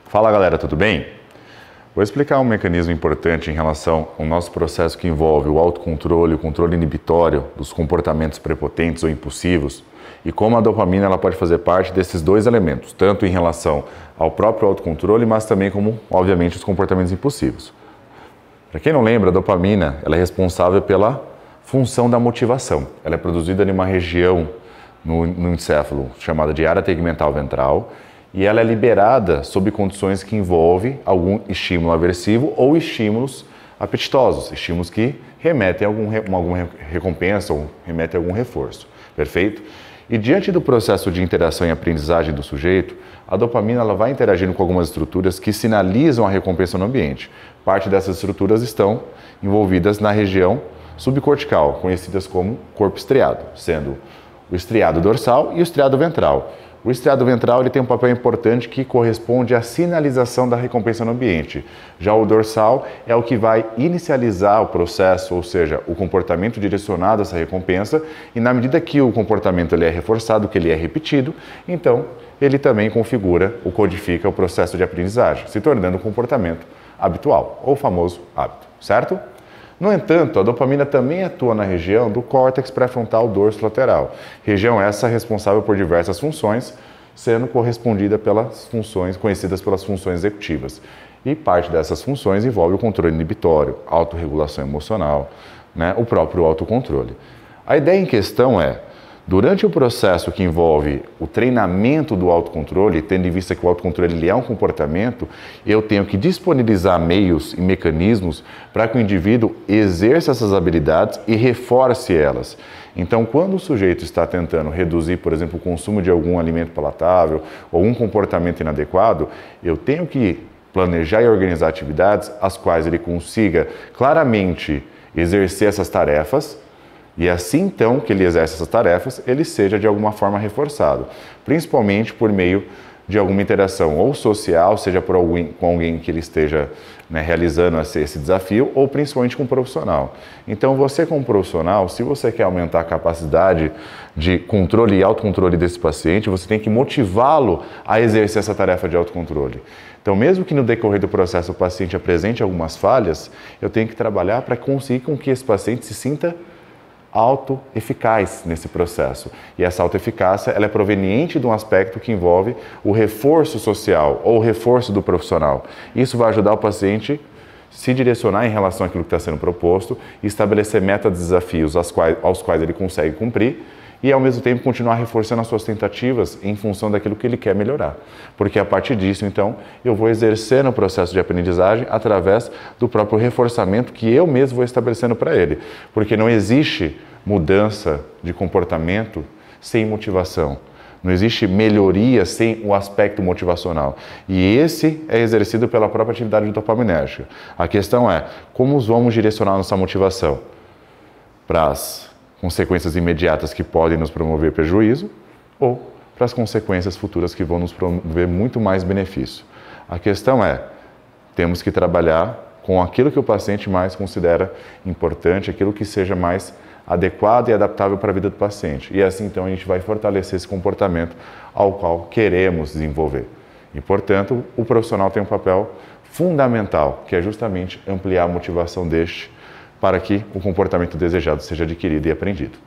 Fala galera, tudo bem? Vou explicar um mecanismo importante em relação ao nosso processo que envolve o autocontrole, o controle inibitório dos comportamentos prepotentes ou impulsivos e como a dopamina ela pode fazer parte desses dois elementos, tanto em relação ao próprio autocontrole, mas também como, obviamente, os comportamentos impulsivos. Para quem não lembra, a dopamina ela é responsável pela função da motivação. Ela é produzida em uma região no encéfalo chamada de área tegmental ventral e ela é liberada sob condições que envolvem algum estímulo aversivo ou estímulos apetitosos, estímulos que remetem a alguma recompensa ou remetem a algum reforço. Perfeito? E diante do processo de interação e aprendizagem do sujeito, a dopamina ela vai interagindo com algumas estruturas que sinalizam a recompensa no ambiente. Parte dessas estruturas estão envolvidas na região subcortical, conhecidas como corpo estriado, sendo o estriado dorsal e o estriado ventral. O estriado ventral ele tem um papel importante que corresponde à sinalização da recompensa no ambiente. Já o dorsal é o que vai inicializar o processo, ou seja, o comportamento direcionado a essa recompensa, e na medida que o comportamento ele é reforçado, que ele é repetido, então ele também configura ou codifica o processo de aprendizagem, se tornando um comportamento habitual, ou famoso hábito, certo? No entanto, a dopamina também atua na região do córtex pré-frontal dorso-lateral, região essa responsável por diversas funções, sendo correspondida pelas funções conhecidas pelas funções executivas. E parte dessas funções envolve o controle inibitório, autorregulação emocional, o próprio autocontrole. A ideia em questão é, durante o processo que envolve o treinamento do autocontrole, tendo em vista que o autocontrole ele é um comportamento, eu tenho que disponibilizar meios e mecanismos para que o indivíduo exerça essas habilidades e reforce elas. Então, quando o sujeito está tentando reduzir, por exemplo, o consumo de algum alimento palatável ou um comportamento inadequado, eu tenho que planejar e organizar atividades as quais ele consiga claramente exercer essas tarefas. E assim, então, que ele exerce essas tarefas, ele seja de alguma forma reforçado, principalmente por meio de alguma interação ou social, seja com alguém que ele esteja realizando esse desafio, ou principalmente com um profissional. Então, você como profissional, se você quer aumentar a capacidade de controle e autocontrole desse paciente, você tem que motivá-lo a exercer essa tarefa de autocontrole. Então, mesmo que no decorrer do processo o paciente apresente algumas falhas, eu tenho que trabalhar para conseguir com que esse paciente se sinta autoeficaz nesse processo. E essa autoeficácia ela é proveniente de um aspecto que envolve o reforço social ou o reforço do profissional. Isso vai ajudar o paciente a se direcionar em relação àquilo que está sendo proposto e estabelecer metas, desafios aos quais ele consegue cumprir e, ao mesmo tempo, continuar reforçando as suas tentativas em função daquilo que ele quer melhorar. Porque, a partir disso, então, eu vou exercendo o processo de aprendizagem através do próprio reforçamento que eu mesmo vou estabelecendo para ele. Porque não existe mudança de comportamento sem motivação. Não existe melhoria sem o aspecto motivacional. E esse é exercido pela própria atividade dopaminérgica. A questão é, como vamos direcionar nossa motivação? Para as consequências imediatas que podem nos promover prejuízo ou para as consequências futuras que vão nos promover muito mais benefício. A questão é, temos que trabalhar com aquilo que o paciente mais considera importante, aquilo que seja mais adequado e adaptável para a vida do paciente. E assim, então, a gente vai fortalecer esse comportamento ao qual queremos desenvolver. E, portanto, o profissional tem um papel fundamental, que é justamente ampliar a motivação deste para que o comportamento desejado seja adquirido e aprendido.